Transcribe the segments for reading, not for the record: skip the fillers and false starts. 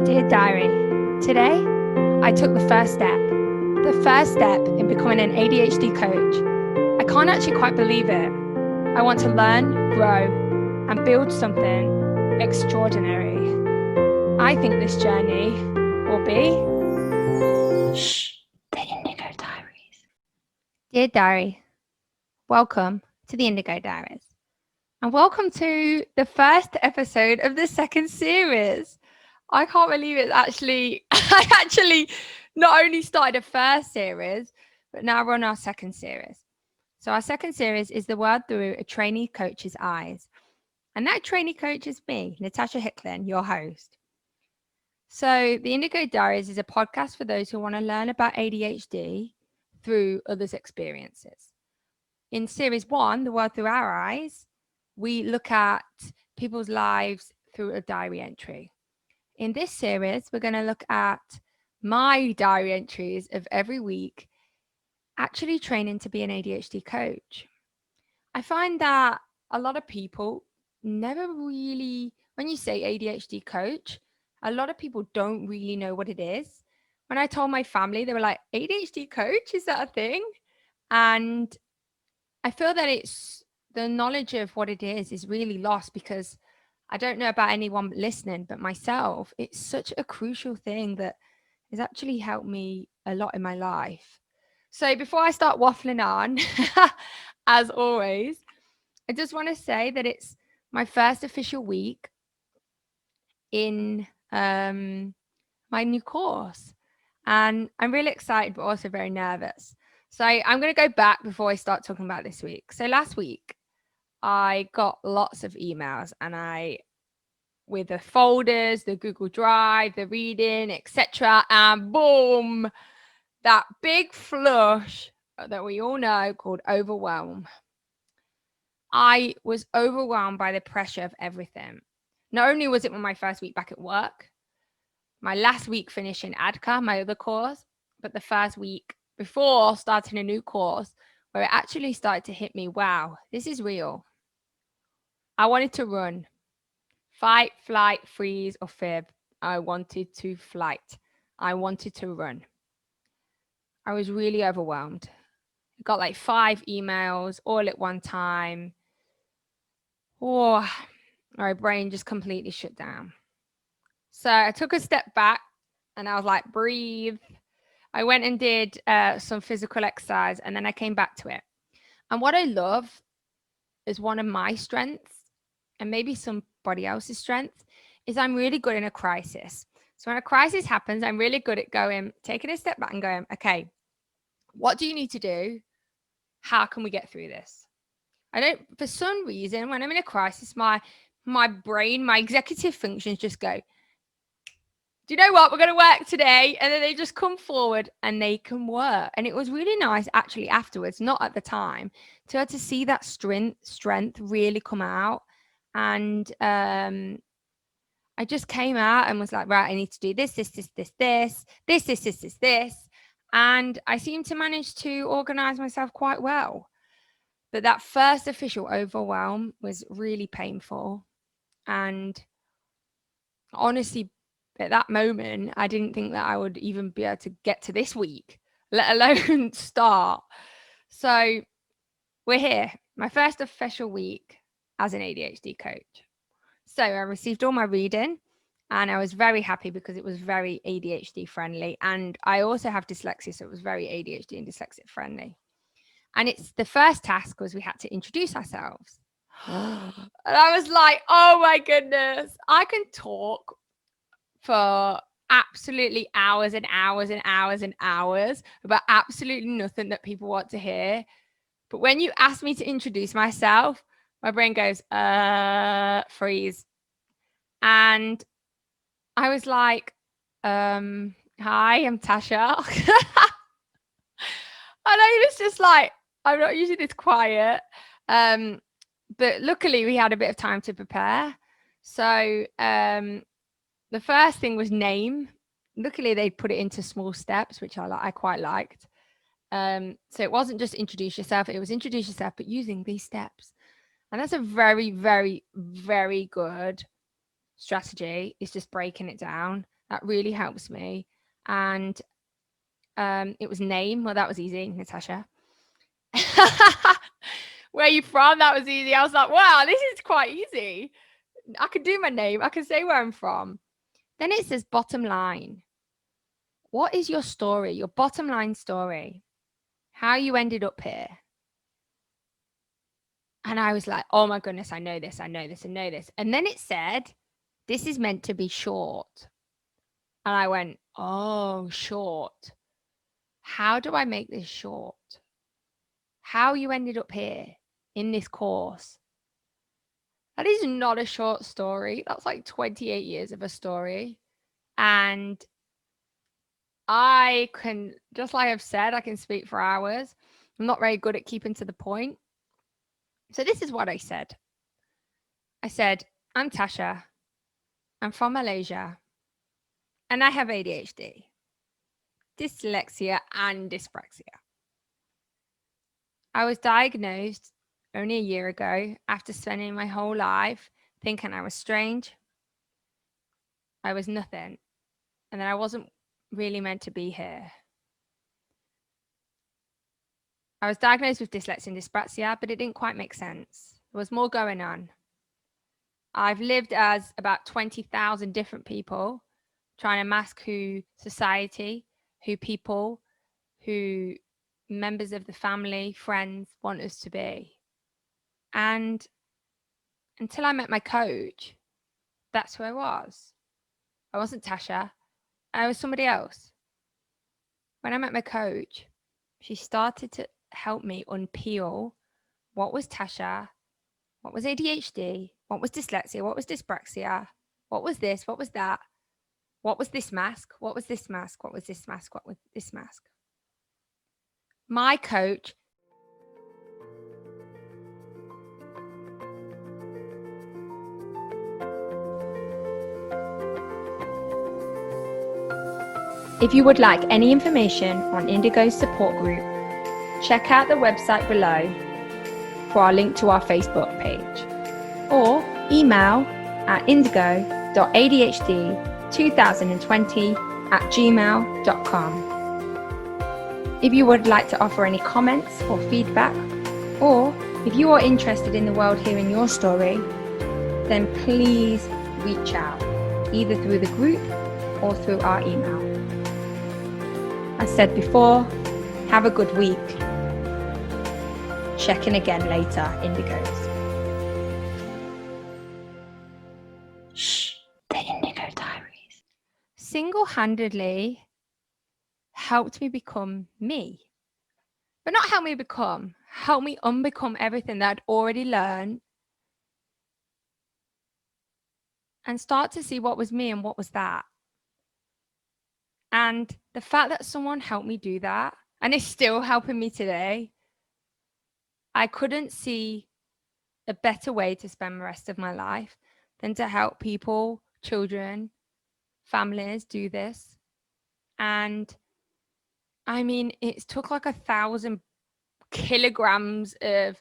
Dear Diary, today I took the first step in becoming an ADHD coach. I can't actually quite believe it. I want to learn, grow, and build something extraordinary. I think this journey will be the Indigo Diaries. Dear Diary, welcome to the Indigo Diaries. And welcome to the first episode of the second series. I can't believe it's I actually not only started a first series, but now we're on our second series. So our second series is the world through a trainee coach's eyes. And that trainee coach is me, Natasha Hickling, your host. So the Indigo Diaries is a podcast for those who want to learn about ADHD through others' experiences. In series 1, The World Through Our Eyes, we look at people's lives through a diary entry. In this series, we're going to look at my diary entries of every week, actually training to be an ADHD coach. I find that a lot of people never really, when you say ADHD coach, a lot of people don't really know what it is. When I told my family, they were like, ADHD coach, is that a thing? And I feel that it's the knowledge of what it is really lost because I don't know about anyone listening, but myself, it's such a crucial thing that has actually helped me a lot in my life. So before I start waffling on, as always, I just want to say that it's my first official week in my new course. And I'm really excited, but also very nervous. So I'm going to go back before I start talking about this week. So last week, I got lots of emails and with the folders, the Google Drive, the reading, etc. And boom, that big flush that we all know called overwhelm. I was overwhelmed by the pressure of everything. Not only was it my first week back at work, my last week finishing ADCA, my other course, but the first week before starting a new course where it actually started to hit me, wow, this is real. I wanted to run. Fight, flight, freeze, or fib. I wanted to flight. I wanted to run. I was really overwhelmed. I got like 5 emails all at one time. Oh, my brain just completely shut down. So I took a step back and I was like, breathe. I went and did some physical exercise and then I came back to it. And what I love is one of my strengths and maybe somebody else's strength is I'm really good in a crisis. So when a crisis happens, I'm really good at taking a step back and going, okay, what do you need to do? How can we get through this? For some reason, when I'm in a crisis, my brain, my executive functions just go, do you know what? We're going to work today. And then they just come forward and they can work. And it was really nice actually afterwards, not at the time, to see that strength really come out. And I just came out and was like, right, I need to do this. And I seemed to manage to organize myself quite well. But that first official overwhelm was really painful. And honestly, at that moment, I didn't think that I would even be able to get to this week, let alone start. So we're here, my first official week as an ADHD coach. So I received all my reading and I was very happy because it was very ADHD friendly. And I also have dyslexia, so it was very ADHD and dyslexic friendly. And it's the first task was we had to introduce ourselves. And I was like, oh my goodness, I can talk for absolutely hours and hours and hours and hours about absolutely nothing that people want to hear. But when you ask me to introduce myself, my brain goes, freeze. And I was like, hi, I'm Tasha. And I was just like, I'm not usually this quiet. But luckily we had a bit of time to prepare. So the first thing was name. Luckily they put it into small steps, which I quite liked. So it wasn't just introduce yourself, it was introduce yourself, but using these steps. And that's a very, very, very good strategy is just breaking it down. That really helps me. And it was name. Well, that was easy, Natasha. Where are you from? That was easy. I was like, wow, this is quite easy. I could do my name. I can say where I'm from. Then it says bottom line. What is your story? Your bottom line story? How you ended up here? And I was like, oh my goodness, I know this, I know this, I know this. And then it said, this is meant to be short. And I went, oh, short. How do I make this short? How you ended up here in this course. That is not a short story. That's like 28 years of a story. And I can, just like I've said, I can speak for hours. I'm not very good at keeping to the point. So this is what I said. I said, I'm Tasha. I'm from Malaysia. And I have ADHD, dyslexia, and dyspraxia. I was diagnosed only a year ago after spending my whole life thinking I was strange. I was nothing. And that I wasn't really meant to be here. I was diagnosed with dyslexia and dyspraxia, but it didn't quite make sense. There was more going on. I've lived as about 20,000 different people, trying to mask who society, who people, who members of the family, friends want us to be. And until I met my coach, that's who I was. I wasn't Tasha. I was somebody else. When I met my coach, she started to help me unpeel what was Tasha, what was ADHD, what was dyslexia, what was dyspraxia, what was this, what was that, what was this mask, what was this mask, what was this mask, what was this mask. My coach If you would like any information on Indigo's support group, check out the website below for our link to our Facebook page, or email at indigo.adhd2020@gmail.com. If you would like to offer any comments or feedback, or if you are interested in the world hearing your story, then please reach out, either through the group or through our email. As said before, have a good week. Check in again later, Indigos. Shh, the Indigo Diaries. Single-handedly helped me become me. But not help me become, help me unbecome everything that I'd already learned and start to see what was me and what was that. And the fact that someone helped me do that, and is still helping me today, I couldn't see a better way to spend the rest of my life than to help people, children, families do this. And I mean, it took like 1,000 kilograms of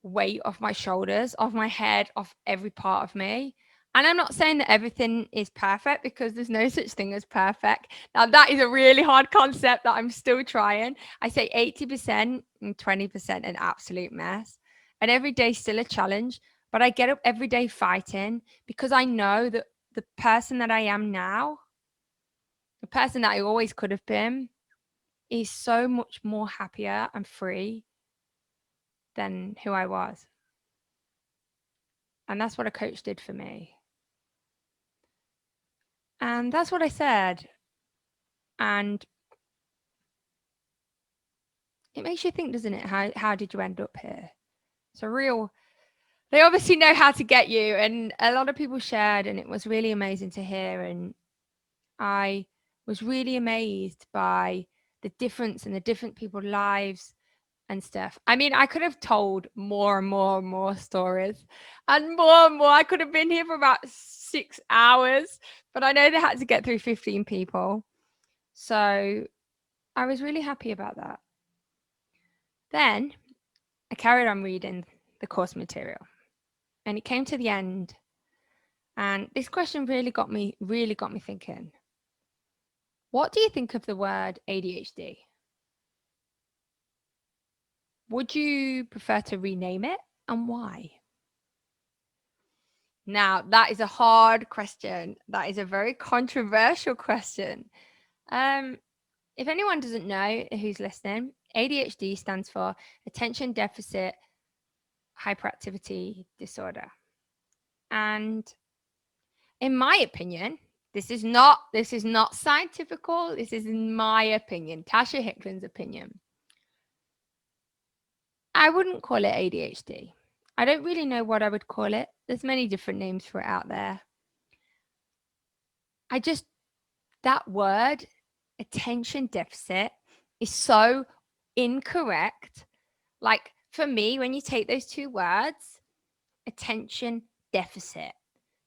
weight off my shoulders, off my head, off every part of me. And I'm not saying that everything is perfect, because there's no such thing as perfect. Now, that is a really hard concept that I'm still trying. I say 80% and 20% an absolute mess. And every day still a challenge. But I get up every day fighting, because I know that the person that I am now, the person that I always could have been, is so much more happier and free than who I was. And that's what a coach did for me. And that's what I said. And it makes you think, doesn't it? How did you end up here? It's a real, they obviously know how to get you. And a lot of people shared, and it was really amazing to hear. And I was really amazed by the difference in the different people's lives and stuff. I mean, I could have told more and more and more stories and more. I could have been here for about 6 hours, but I know they had to get through 15 people. So I was really happy about that. Then I carried on reading the course material, and it came to the end, And this question really got me thinking. What do you think of the word ADHD? Would you prefer to rename it, and why? Now, that is a hard question. That is a very controversial question. If anyone doesn't know who's listening, ADHD stands for Attention Deficit Hyperactivity Disorder. And in my opinion, this is not scientifical. This is in my opinion, Tasha Hickling's opinion. I wouldn't call it ADHD. I don't really know what I would call it. There's many different names for it out there. That word, attention deficit, is so incorrect. Like for me, when you take those two words, attention deficit,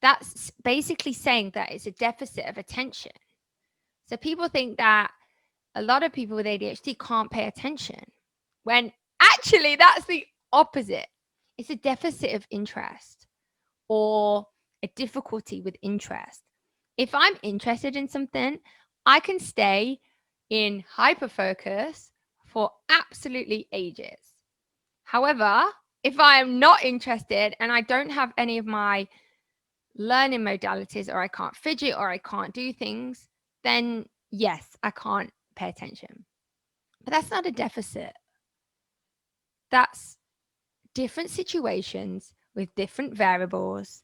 that's basically saying that it's a deficit of attention. So people think that a lot of people with ADHD can't pay attention, when actually that's the opposite. It's a deficit of interest or a difficulty with interest. If I'm interested in something, I can stay in hyper focus for absolutely ages. However, if I am not interested and I don't have any of my learning modalities, or I can't fidget, or I can't do things, then yes, I can't pay attention. But that's not a deficit. That's different situations with different variables.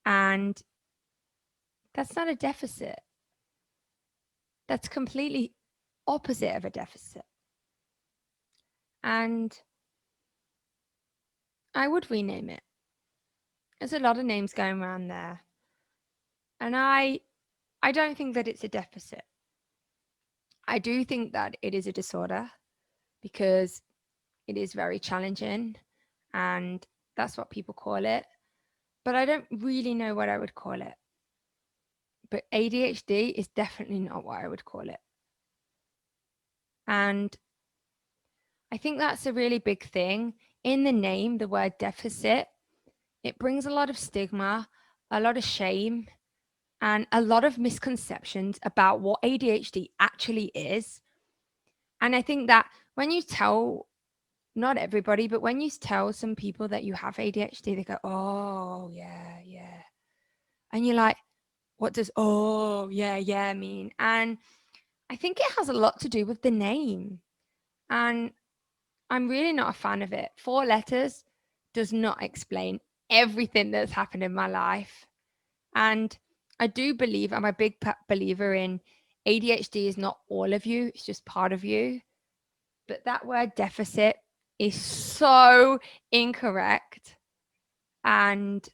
And that's not a deficit. That's completely opposite of a deficit. And I would rename it. There's a lot of names going around there. And I don't think that it's a deficit. I do think that it is a disorder because it is very challenging, and that's what people call it. But I don't really know what I would call it. But ADHD is definitely not what I would call it. And I think that's a really big thing. In the name, the word deficit, it brings a lot of stigma, a lot of shame, and a lot of misconceptions about what ADHD actually is. And I think that when you tell, not everybody, but when you tell some people that you have ADHD, they go, oh, yeah, yeah. And you're like, what does, oh, yeah, yeah mean? And I think it has a lot to do with the name. And I'm really not a fan of it. 4 letters does not explain everything that's happened in my life. And I do believe, I'm a big believer in ADHD is not all of you, it's just part of you. But that word deficit is so incorrect. And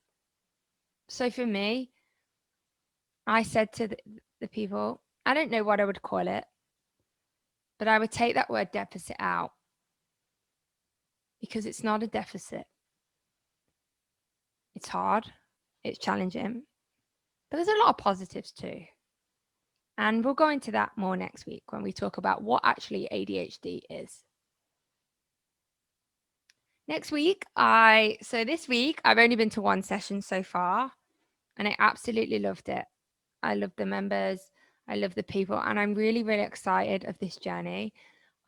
so for me, I said to the people, I don't know what I would call it, but I would take that word deficit out because it's not a deficit. It's hard, it's challenging, but there's a lot of positives too. And we'll go into that more next week when we talk about what actually ADHD is. Next week, this week, I've only been to one session so far, and I absolutely loved it. I love the members, I love the people, and I'm really, really excited of this journey.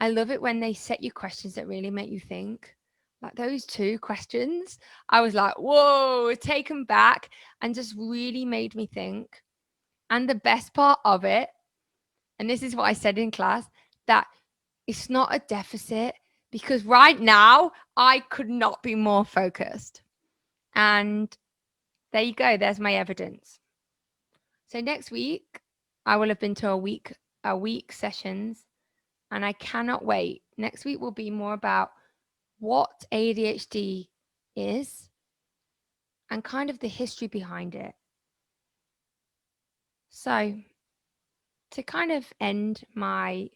I love it when they set you questions that really make you think. Like those 2 questions, I was like, whoa, taken back, and just really made me think. And the best part of it, and this is what I said in class, that it's not a deficit, because right now I could not be more focused. And there you go. There's my evidence. So next week, I will have been to a week sessions, and I cannot wait. Next week will be more about what ADHD is and kind of the history behind it. So to kind of end my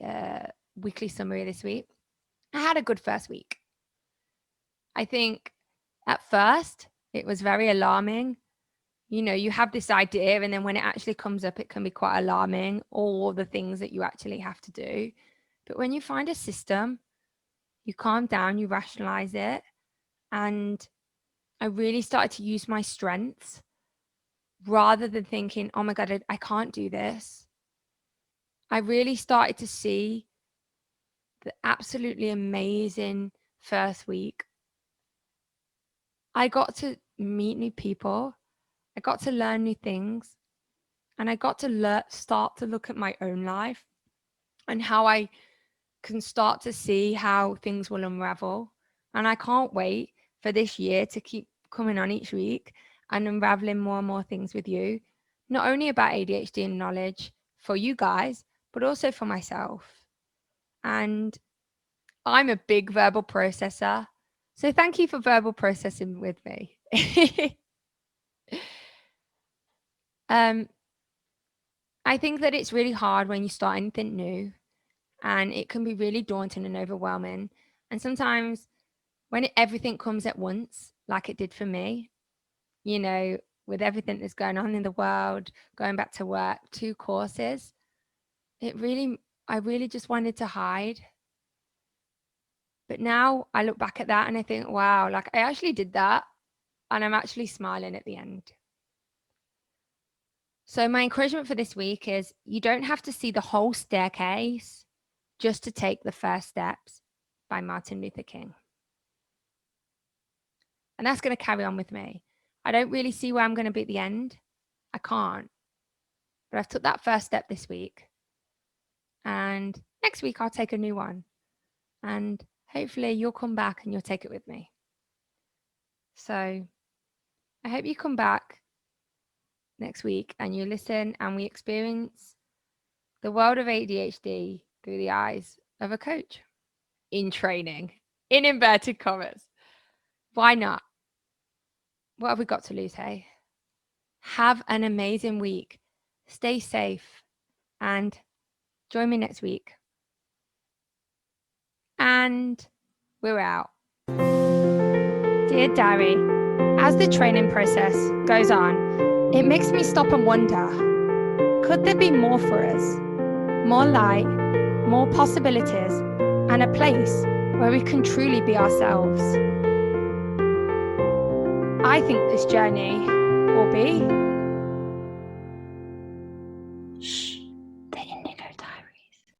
weekly summary this week, I had a good first week. I think at first it was very alarming. You know, you have this idea, and then when it actually comes up, it can be quite alarming, all the things that you actually have to do. But when you find a system, you calm down, you rationalize it. And I really started to use my strengths. rather than thinking, oh my God, I can't do this. I really started to see the absolutely amazing first week. I got to meet new people. I got to learn new things. And I got to start to look at my own life and how I can start to see how things will unravel. And I can't wait for this year to keep coming on each week and unraveling more and more things with you, not only about ADHD and knowledge for you guys, but also for myself. And I'm a big verbal processor. So thank you for verbal processing with me. um, I think that it's really hard when you start anything new, and it can be really daunting and overwhelming. And sometimes when everything comes at once, like it did for me, with everything that's going on in the world, going back to work, 2 courses, I really just wanted to hide. But now I look back at that and I think, wow, like I actually did that, and I'm actually smiling at the end. So my encouragement for this week is you don't have to see the whole staircase just to take the first steps, by Martin Luther King. And that's going to carry on with me. I don't really see where I'm going to be at the end. I can't. But I've took that first step this week. And next week I'll take a new one. And hopefully you'll come back and you'll take it with me. So I hope you come back next week and you listen and we experience the world of ADHD through the eyes of a coach in training, in inverted commas. Why not? What have we got to lose, hey? Have an amazing week. Stay safe and join me next week. And we're out. Dear Diary, as the training process goes on, it makes me stop and wonder, could there be more for us? More light, more possibilities, and a place where we can truly be ourselves. I think this journey will be